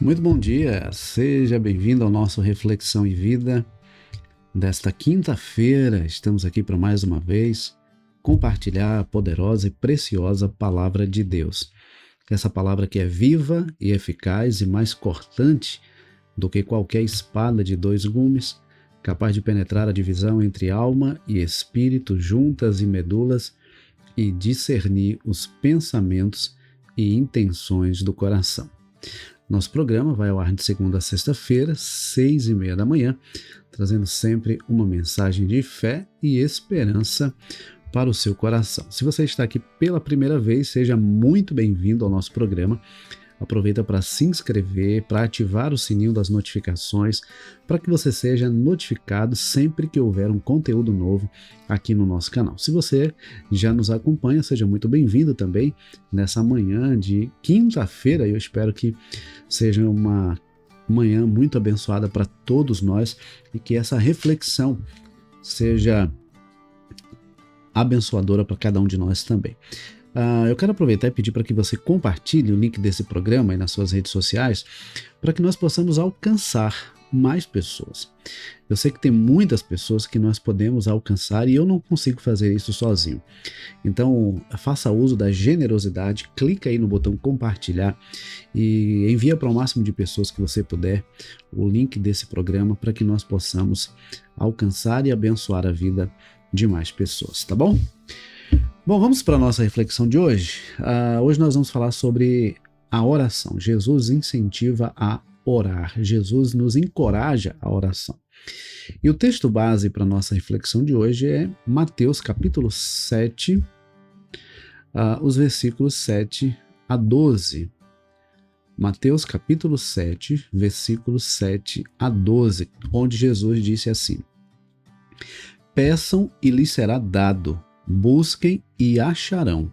Muito bom dia, seja bem-vindo ao nosso Reflexão e Vida desta quinta-feira. Estamos aqui para mais uma vez compartilhar a poderosa e preciosa Palavra de Deus. Essa palavra que é viva e eficaz e mais cortante do que qualquer espada de dois gumes, capaz de penetrar a divisão entre alma e espírito, juntas e medulas, e discernir os pensamentos e intenções do coração. Nosso programa vai ao ar de segunda a sexta-feira, 6h30 da manhã, trazendo sempre uma mensagem de fé e esperança para o seu coração. Se você está aqui pela primeira vez, seja muito bem-vindo ao nosso programa. Aproveita para se inscrever, para ativar o sininho das notificações, para que você seja notificado sempre que houver um conteúdo novo aqui no nosso canal. Se você já nos acompanha, seja muito bem-vindo também nessa manhã de quinta-feira. Eu espero que seja uma manhã muito abençoada para todos nós e que essa reflexão seja abençoadora para cada um de nós também. Eu quero aproveitar e pedir para que você compartilhe o link desse programa aí nas suas redes sociais, para que nós possamos alcançar mais pessoas. Eu sei que tem muitas pessoas que nós podemos alcançar e eu não consigo fazer isso sozinho. Então, faça uso da generosidade, clica aí no botão compartilhar e envia para o máximo de pessoas que você puder o link desse programa para que nós possamos alcançar e abençoar a vida de mais pessoas, tá bom? Bom, vamos para a nossa reflexão de hoje. Hoje nós vamos falar sobre a oração. Jesus incentiva a orar. Jesus nos encoraja a oração. E o texto base para a nossa reflexão de hoje é Mateus capítulo 7, os versículos 7 a 12. Mateus capítulo 7, versículos 7 a 12, onde Jesus disse assim: Peçam e lhes será dado. Busquem e acharão,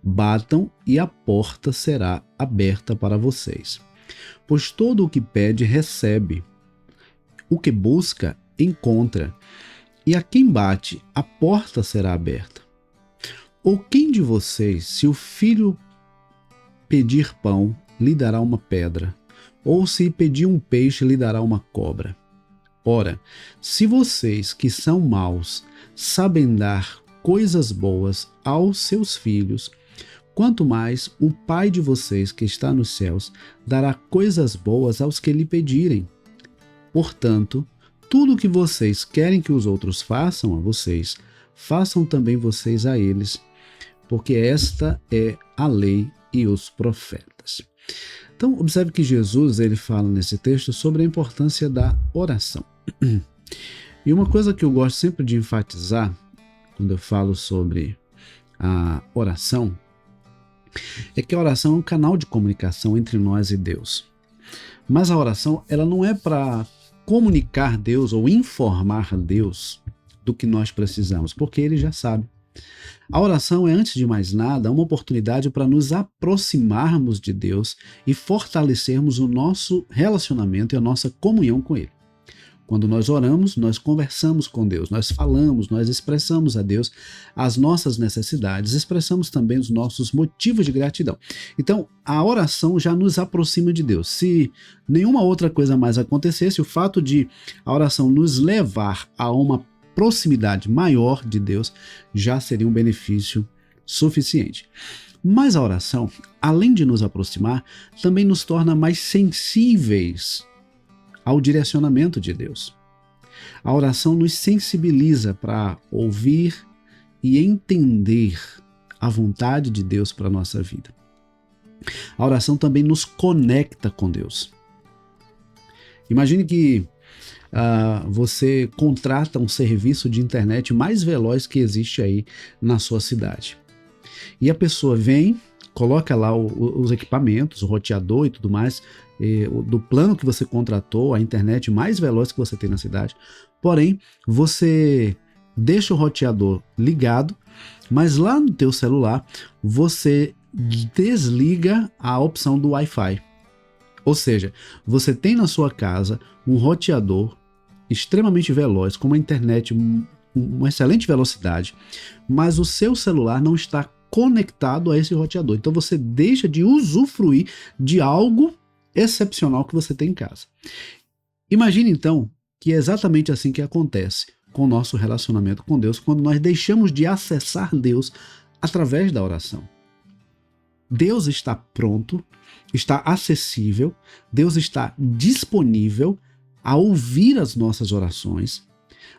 batam e a porta será aberta para vocês. Pois todo o que pede recebe, o que busca encontra, e a quem bate a porta será aberta. Ou quem de vocês, se o filho pedir pão, lhe dará uma pedra, ou se pedir um peixe, lhe dará uma cobra? Ora, se vocês que são maus sabem dar coisas boas aos seus filhos, quanto mais o Pai de vocês que está nos céus dará coisas boas aos que lhe pedirem. Portanto, tudo o que vocês querem que os outros façam a vocês, façam também vocês a eles, porque esta é a lei e os profetas. Então, observe que Jesus ele fala nesse texto sobre a importância da oração. E uma coisa que eu gosto sempre de enfatizar quando eu falo sobre a oração, é que a oração é um canal de comunicação entre nós e Deus. Mas a oração, ela não é para comunicar Deus ou informar Deus do que nós precisamos, porque Ele já sabe. A oração é, antes de mais nada, uma oportunidade para nos aproximarmos de Deus e fortalecermos o nosso relacionamento e a nossa comunhão com Ele. Quando nós oramos, nós conversamos com Deus, nós falamos, nós expressamos a Deus as nossas necessidades, expressamos também os nossos motivos de gratidão. Então, a oração já nos aproxima de Deus. Se nenhuma outra coisa mais acontecesse, o fato de a oração nos levar a uma proximidade maior de Deus já seria um benefício suficiente. Mas a oração, além de nos aproximar, também nos torna mais sensíveis ao direcionamento de Deus. A oração nos sensibiliza para ouvir e entender a vontade de Deus para a nossa vida. A oração também nos conecta com Deus. Imagine que você contrata um serviço de internet mais veloz que existe aí na sua cidade. E a pessoa vem, coloca lá os equipamentos, o roteador e tudo mais, do plano que você contratou, a internet mais veloz que você tem na cidade. Porém, você deixa o roteador ligado, mas lá no teu celular você desliga a opção do Wi-Fi. Ou seja, você tem na sua casa um roteador extremamente veloz, com uma internet uma excelente velocidade, mas o seu celular não está conectado a esse roteador. Então você deixa de usufruir de algo excepcional que você tem em casa. Imagine então que é exatamente assim que acontece com o nosso relacionamento com Deus quando nós deixamos de acessar Deus através da oração. Deus está pronto, está acessível, Deus está disponível a ouvir as nossas orações,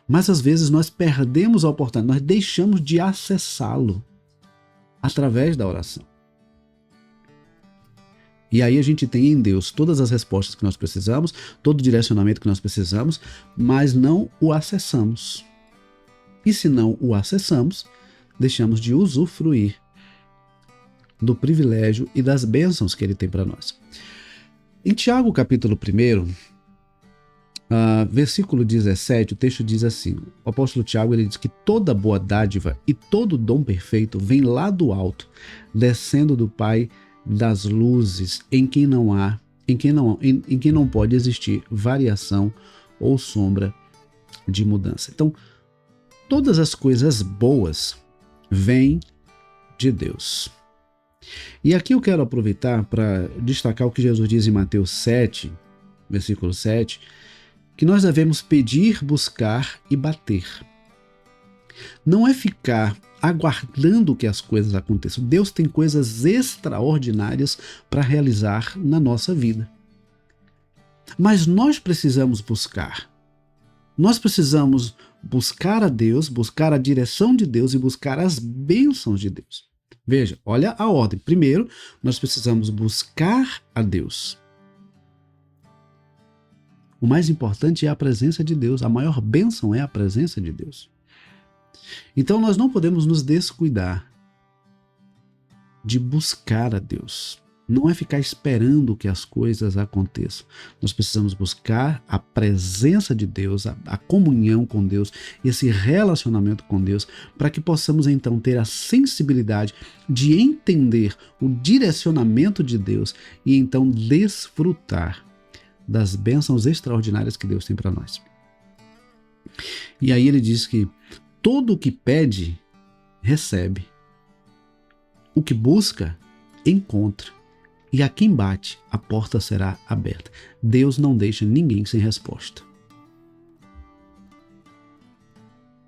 mas às vezes nós perdemos a oportunidade, nós deixamos de acessá-lo através da oração. E aí a gente tem em Deus todas as respostas que nós precisamos, todo o direcionamento que nós precisamos, mas não o acessamos. E se não o acessamos, deixamos de usufruir do privilégio e das bênçãos que ele tem para nós. Em Tiago, capítulo 1, versículo 17, o texto diz assim, o apóstolo Tiago ele diz que toda boa dádiva e todo dom perfeito vem lá do alto, descendo do Pai das luzes, em quem não pode existir variação ou sombra de mudança. Então, todas as coisas boas vêm de Deus. E aqui eu quero aproveitar para destacar o que Jesus diz em Mateus 7, versículo 7, que nós devemos pedir, buscar e bater. Não é ficar aguardando que as coisas aconteçam. Deus tem coisas extraordinárias para realizar na nossa vida. Mas nós precisamos buscar. Nós precisamos buscar a Deus, buscar a direção de Deus e buscar as bênçãos de Deus. Veja, olha a ordem. Primeiro, nós precisamos buscar a Deus. O mais importante é a presença de Deus. A maior bênção é a presença de Deus. Então nós não podemos nos descuidar de buscar a Deus. Não é ficar esperando que as coisas aconteçam. Nós precisamos buscar a presença de Deus, a comunhão com Deus, esse relacionamento com Deus, para que possamos então ter a sensibilidade de entender o direcionamento de Deus e então desfrutar das bênçãos extraordinárias que Deus tem para nós. E aí ele diz que todo o que pede, recebe. O que busca, encontra. E a quem bate, a porta será aberta. Deus não deixa ninguém sem resposta.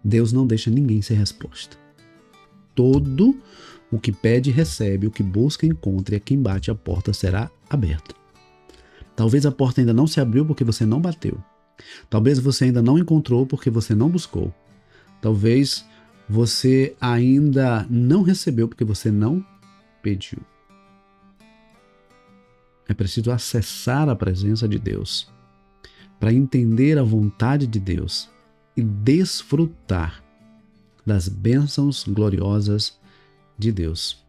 Deus não deixa ninguém sem resposta. Todo o que pede, recebe. O que busca, encontra. E a quem bate, a porta será aberta. Talvez a porta ainda não se abriu porque você não bateu. Talvez você ainda não encontrou porque você não buscou. Talvez você ainda não recebeu porque você não pediu. É preciso acessar a presença de Deus para entender a vontade de Deus e desfrutar das bênçãos gloriosas de Deus.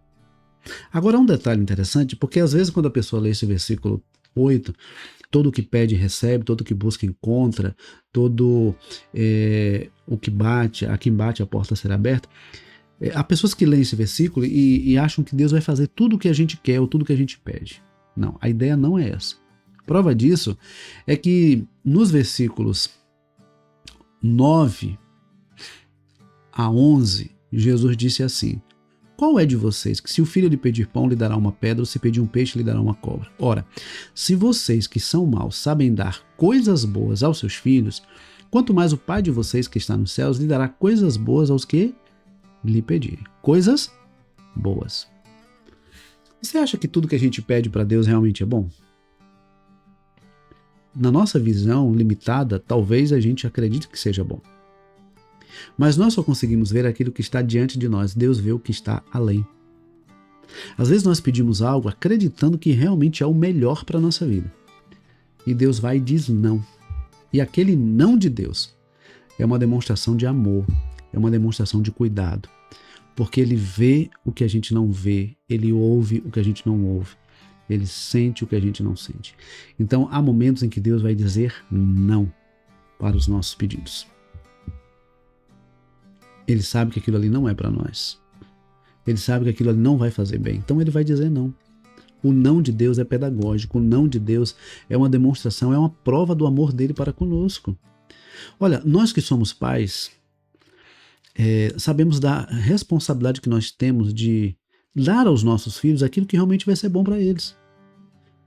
Agora, um detalhe interessante, porque às vezes quando a pessoa lê esse versículo 8, todo o que pede recebe, todo o que busca encontra, todo o que bate, a quem bate a porta será aberta. Há pessoas que leem esse versículo e acham que Deus vai fazer tudo o que a gente quer ou tudo o que a gente pede. Não, a ideia não é essa. Prova disso é que nos versículos 9 a 11, Jesus disse assim: qual é de vocês que se o filho lhe pedir pão lhe dará uma pedra ou se pedir um peixe lhe dará uma cobra? Ora, se vocês que são maus sabem dar coisas boas aos seus filhos, quanto mais o Pai de vocês que está nos céus lhe dará coisas boas aos que lhe pedirem. Coisas boas. Você acha que tudo que a gente pede para Deus realmente é bom? Na nossa visão limitada, talvez a gente acredite que seja bom. Mas nós só conseguimos ver aquilo que está diante de nós. Deus vê o que está além. Às vezes nós pedimos algo acreditando que realmente é o melhor para a nossa vida. E Deus vai e diz não. E aquele não de Deus é uma demonstração de amor, é uma demonstração de cuidado. Porque Ele vê o que a gente não vê, Ele ouve o que a gente não ouve, Ele sente o que a gente não sente. Então há momentos em que Deus vai dizer não para os nossos pedidos. Ele sabe que aquilo ali não é para nós. Ele sabe que aquilo ali não vai fazer bem. Então Ele vai dizer não. O não de Deus é pedagógico. O não de Deus é uma demonstração, é uma prova do amor dele para conosco. Olha, nós que somos pais, sabemos da responsabilidade que nós temos de dar aos nossos filhos aquilo que realmente vai ser bom para eles.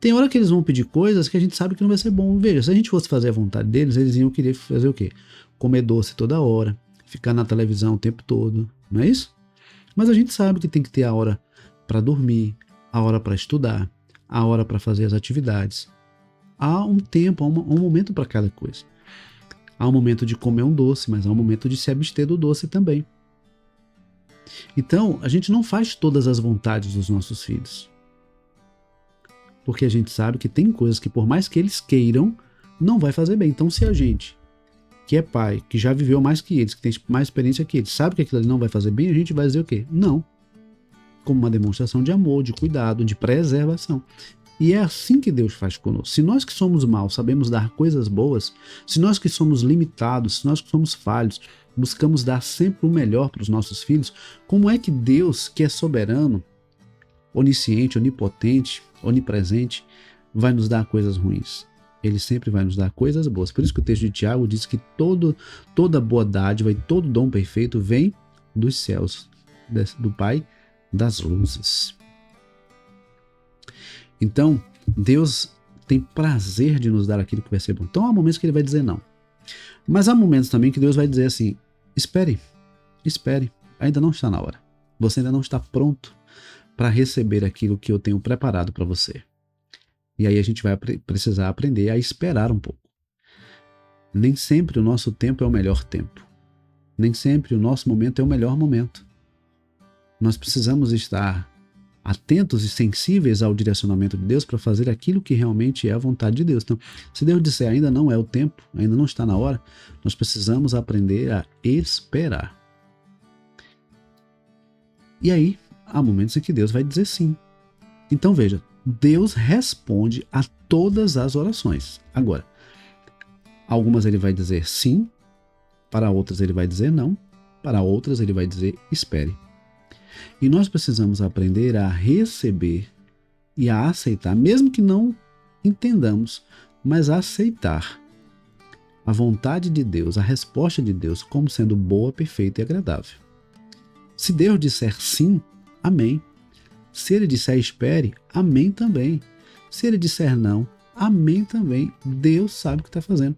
Tem hora que eles vão pedir coisas que a gente sabe que não vai ser bom. Veja, se a gente fosse fazer a vontade deles, eles iam querer fazer o quê? Comer doce toda hora, ficar na televisão o tempo todo, não é isso? Mas a gente sabe que tem que ter a hora para dormir, a hora para estudar, a hora para fazer as atividades. Há um tempo, há um momento para cada coisa. Há um momento de comer um doce, mas há um momento de se abster do doce também. Então, a gente não faz todas as vontades dos nossos filhos. Porque a gente sabe que tem coisas que, por mais que eles queiram, não vai fazer bem. Então, se a gente, que é pai, que já viveu mais que eles, que tem mais experiência que eles, sabe que aquilo ali não vai fazer bem, a gente vai dizer o quê? Não. Como uma demonstração de amor, de cuidado, de preservação. E é assim que Deus faz conosco. Se nós que somos maus sabemos dar coisas boas, se nós que somos limitados, se nós que somos falhos, buscamos dar sempre o melhor para os nossos filhos, como é que Deus, que é soberano, onisciente, onipotente, onipresente, vai nos dar coisas ruins? Ele sempre vai nos dar coisas boas. Por isso que o texto de Tiago diz que toda boa dádiva e todo dom perfeito vem dos céus, do Pai das luzes. Então, Deus tem prazer de nos dar aquilo que vai ser bom. Então, há momentos que ele vai dizer não. Mas há momentos também que Deus vai dizer assim, espere, ainda não está na hora. Você ainda não está pronto para receber aquilo que eu tenho preparado para você. E aí a gente vai precisar aprender a esperar um pouco. Nem sempre o nosso tempo é o melhor tempo. Nem sempre o nosso momento é o melhor momento. Nós precisamos estar atentos e sensíveis ao direcionamento de Deus para fazer aquilo que realmente é a vontade de Deus. Então, se Deus disser ainda não é o tempo, ainda não está na hora, nós precisamos aprender a esperar. E aí, há momentos em que Deus vai dizer sim. Então veja, Deus responde a todas as orações. Agora, algumas ele vai dizer sim, para outras ele vai dizer não, para outras ele vai dizer espere. E nós precisamos aprender a receber e a aceitar, mesmo que não entendamos, mas a aceitar a vontade de Deus, a resposta de Deus como sendo boa, perfeita e agradável. Se Deus disser sim, amém. Se ele disser espere, amém também. Se ele disser não, amém também. Deus sabe o que está fazendo.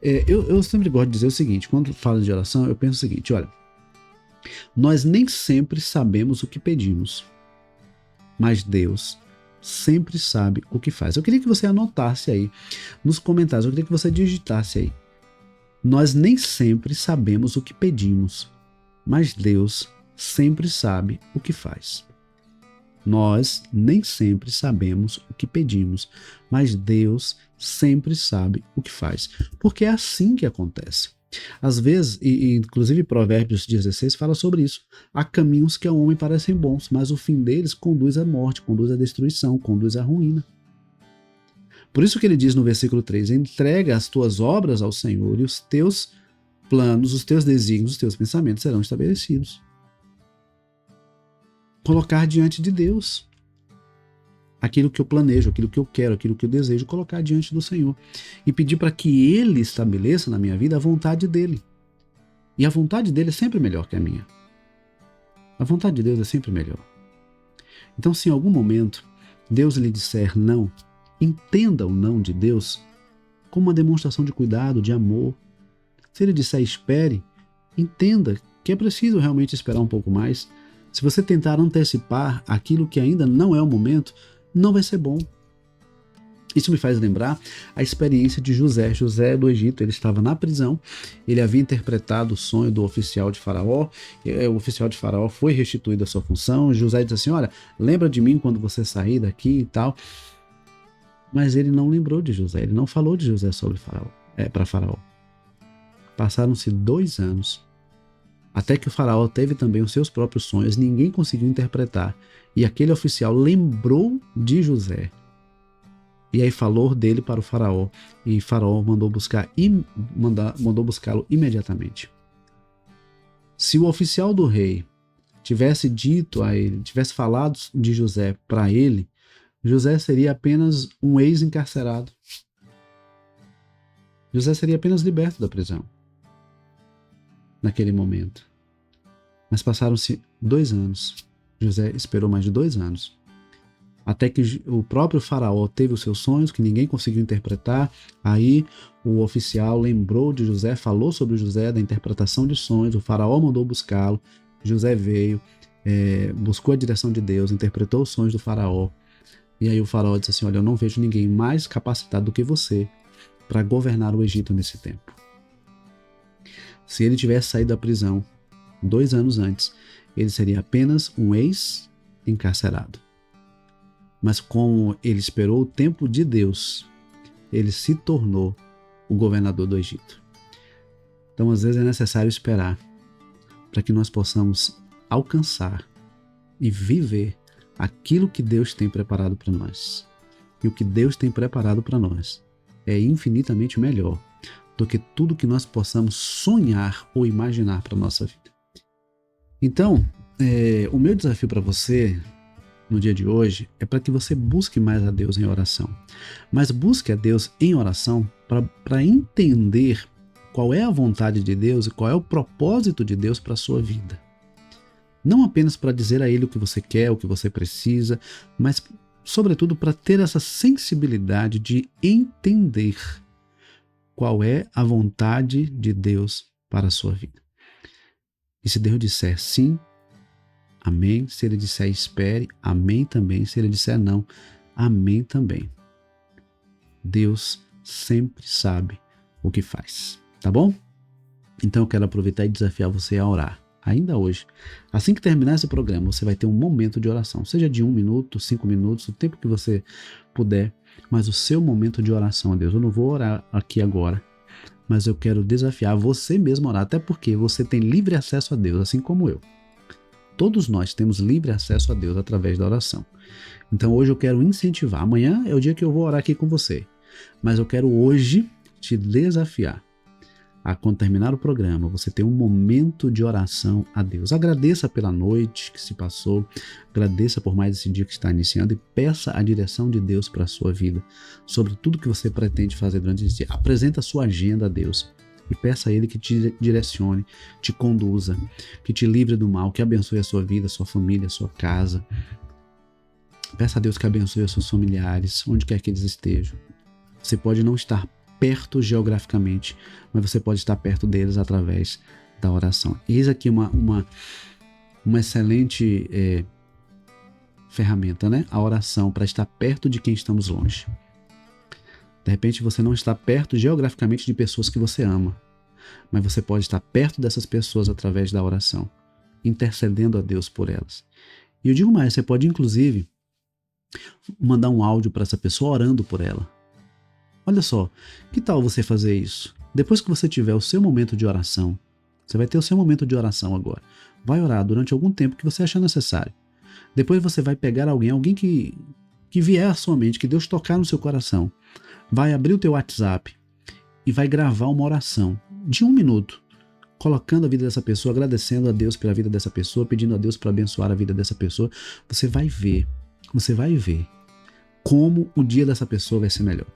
Eu sempre gosto de dizer o seguinte, quando falo de oração, eu penso o seguinte, olha, nós nem sempre sabemos o que pedimos, mas Deus sempre sabe o que faz. Eu queria que você anotasse aí nos comentários, eu queria que você digitasse aí. Nós nem sempre sabemos o que pedimos, mas Deus sempre sabe o que faz. Nós nem sempre sabemos o que pedimos, mas Deus sempre sabe o que faz. Porque é assim que acontece. Às vezes, e inclusive Provérbios 16 fala sobre isso. Há caminhos que ao homem parecem bons, mas o fim deles conduz à morte, conduz à destruição, conduz à ruína. Por isso que ele diz no versículo 3, entrega as tuas obras ao Senhor e os teus planos, os teus desígnios, os teus pensamentos serão estabelecidos. Colocar diante de Deus aquilo que eu planejo, aquilo que eu quero, aquilo que eu desejo, colocar diante do Senhor e pedir para que Ele estabeleça na minha vida a vontade dEle. E a vontade dEle é sempre melhor que a minha. A vontade de Deus é sempre melhor. Então, se em algum momento Deus lhe disser não, entenda o não de Deus como uma demonstração de cuidado, de amor. Se Ele disser espere, entenda que é preciso realmente esperar um pouco mais. Se você tentar antecipar aquilo que ainda não é o momento, não vai ser bom. Isso me faz lembrar a experiência de José. José do Egito, ele estava na prisão, ele havia interpretado o sonho do oficial de Faraó, o oficial de Faraó foi restituído a sua função, José disse assim, olha, lembra de mim quando você sair daqui e tal. Mas ele não lembrou de José, ele não falou de José sobre para Faraó. Passaram-se 2 anos, até que o Faraó teve também os seus próprios sonhos, ninguém conseguiu interpretar, e aquele oficial lembrou de José. E aí falou dele para o Faraó, e Faraó mandou buscá-lo imediatamente. Se o oficial do rei tivesse dito a ele, tivesse falado de José para ele, José seria apenas um ex-encarcerado. José seria apenas liberto da prisão naquele momento. Mas passaram-se 2 anos. José esperou mais de 2 anos. até que o próprio faraó teve os seus sonhos, que ninguém conseguiu interpretar. Aí o oficial lembrou de José, falou sobre José, da interpretação de sonhos, o faraó mandou buscá-lo, José veio, buscou a direção de Deus, interpretou os sonhos do faraó, e aí o faraó disse assim: olha, eu não vejo ninguém mais capacitado do que você para governar o Egito nesse tempo. Se ele tivesse saído da prisão 2 anos antes, ele seria apenas um ex-encarcerado. Mas como ele esperou o tempo de Deus, ele se tornou o governador do Egito. Então, às vezes é necessário esperar para que nós possamos alcançar e viver aquilo que Deus tem preparado para nós. E o que Deus tem preparado para nós é infinitamente melhor do que tudo que nós possamos sonhar ou imaginar para a nossa vida. Então, o meu desafio para você no dia de hoje é para que você busque mais a Deus em oração. Mas busque a Deus em oração para entender qual é a vontade de Deus e qual é o propósito de Deus para a sua vida. Não apenas para dizer a Ele o que você quer, o que você precisa, mas, sobretudo, para ter essa sensibilidade de entender qual é a vontade de Deus para a sua vida. E se Deus disser sim, amém. Se Ele disser espere, amém também. Se Ele disser não, amém também. Deus sempre sabe o que faz, tá bom? Então eu quero aproveitar e desafiar você a orar. Ainda hoje, assim que terminar esse programa, você vai ter um momento de oração, seja de 1 minuto, 5 minutos, o tempo que você puder, mas o seu momento de oração a Deus. Eu não vou orar aqui agora, mas eu quero desafiar você mesmo a orar, até porque você tem livre acesso a Deus, assim como eu. Todos nós temos livre acesso a Deus através da oração. Então hoje eu quero incentivar. Amanhã é o dia que eu vou orar aqui com você, mas eu quero hoje te desafiar a, quando terminar o programa, você ter um momento de oração a Deus. Agradeça pela noite que se passou, agradeça por mais esse dia que está iniciando e peça a direção de Deus para a sua vida, sobre tudo que você pretende fazer durante esse dia. Apresenta a sua agenda a Deus e peça a Ele que te direcione, te conduza, que te livre do mal, que abençoe a sua vida, a sua família, a sua casa. Peça a Deus que abençoe os seus familiares, onde quer que eles estejam. Você pode não estar perto geograficamente, mas você pode estar perto deles através da oração. Eis aqui uma excelente ferramenta, né? A oração, para estar perto de quem estamos longe. De repente você não está perto geograficamente de pessoas que você ama, mas você pode estar perto dessas pessoas através da oração, intercedendo a Deus por elas. E eu digo mais, você pode inclusive mandar um áudio para essa pessoa orando por ela. Olha só, que tal você fazer isso? Depois que você tiver o seu momento de oração, você vai ter o seu momento de oração agora. Vai orar durante algum tempo que você achar necessário. Depois você vai pegar alguém que vier à sua mente, que Deus tocar no seu coração. Vai abrir o teu WhatsApp e vai gravar uma oração de 1 minuto, colocando a vida dessa pessoa, agradecendo a Deus pela vida dessa pessoa, pedindo a Deus para abençoar a vida dessa pessoa. Você vai ver como o dia dessa pessoa vai ser melhor.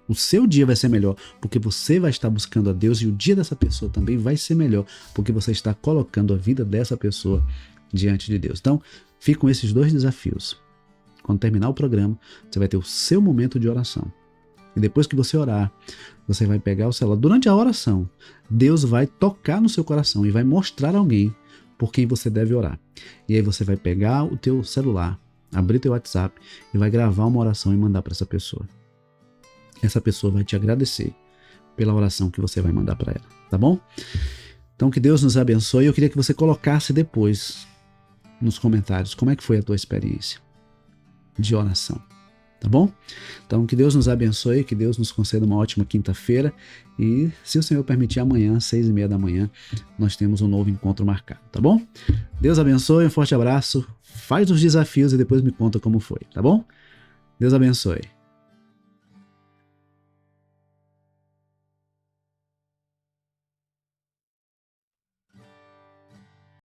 O seu dia vai ser melhor porque você vai estar buscando a Deus, e o dia dessa pessoa também vai ser melhor porque você está colocando a vida dessa pessoa diante de Deus. Então, fique com esses 2 desafios. Quando terminar o programa, você vai ter o seu momento de oração. E depois que você orar, você vai pegar o celular. Durante a oração, Deus vai tocar no seu coração e vai mostrar alguém por quem você deve orar. E aí você vai pegar o teu celular, abrir teu WhatsApp e vai gravar uma oração e mandar para essa pessoa. Essa pessoa vai te agradecer pela oração que você vai mandar para ela, tá bom? Então que Deus nos abençoe. Eu queria que você colocasse depois nos comentários como é que foi a tua experiência de oração, tá bom? Então que Deus nos abençoe, que Deus nos conceda uma ótima quinta-feira e, se o Senhor permitir, amanhã, 6h30 da manhã, nós temos um novo encontro marcado, tá bom? Deus abençoe, um forte abraço, faz os desafios e depois me conta como foi, tá bom? Deus abençoe.